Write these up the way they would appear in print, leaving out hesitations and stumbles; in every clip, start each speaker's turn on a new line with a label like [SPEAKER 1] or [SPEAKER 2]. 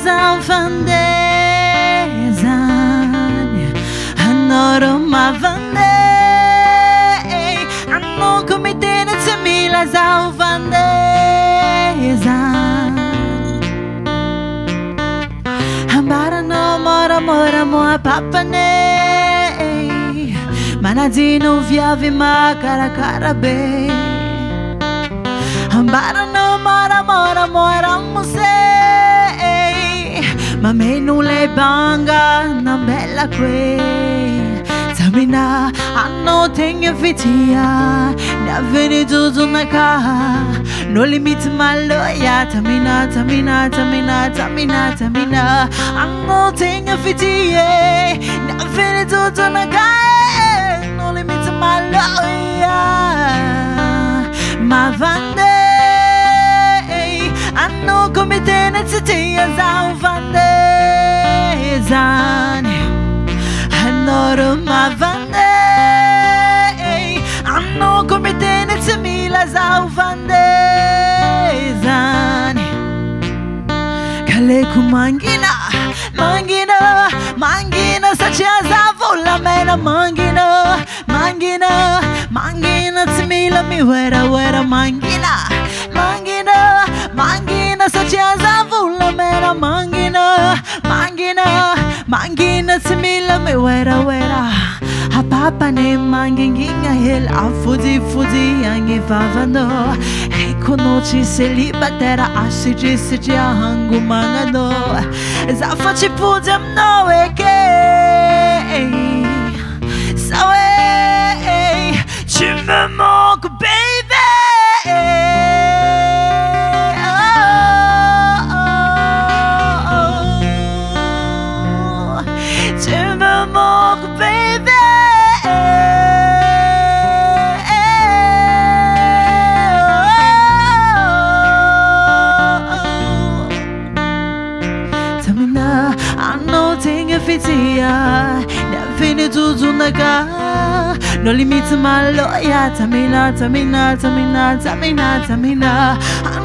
[SPEAKER 1] alfandezane, anoro mavande, anno come te ne semila alfandezane. Ambara no mora mora moa papane, manadino viavi ma cara cara be. Ambara no mora mora mora mose, ma me non le banga na bella que. Tamina hanno tenga fitia, na veni tudo na ca. No limite maloya, tamina tamina tamina tamina tamina. Hanno tenga fitia, na veni tudo na ca. No limite maloya, ma vande. Hanno come te ne zitia zaufandezane, hanno ma vande. Hanno come te ne zimila zaufandezane. Kaleku mangina, mangina, mangina sacia zavola mena mangina, mangina, mangina zimila mi wera wera mangina, mangina. Mangina sacia zavula mera mangina, mangina, mangina simila me wera wera. A papa ne manginga hel a fudi fudi angi vavano. E conosci se li batera asci se ci hangu mangano. Zafaci pudem no e che. Sawe, tu me manques baby. Fini tudo na ca, no limite maloya. Tamina, tamina, tamina, tamina, tamina.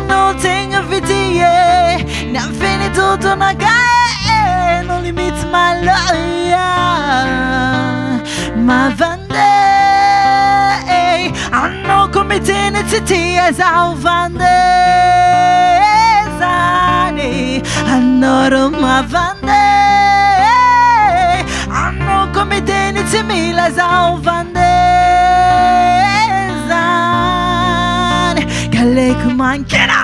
[SPEAKER 1] Não tenho vitia, na fini tudo na ca, no limite maloya. Ma vande, hanno come te ne zitia zaufandezane, hanno ma vande. Come te ne simila zaufandezane. Kaleku mangina,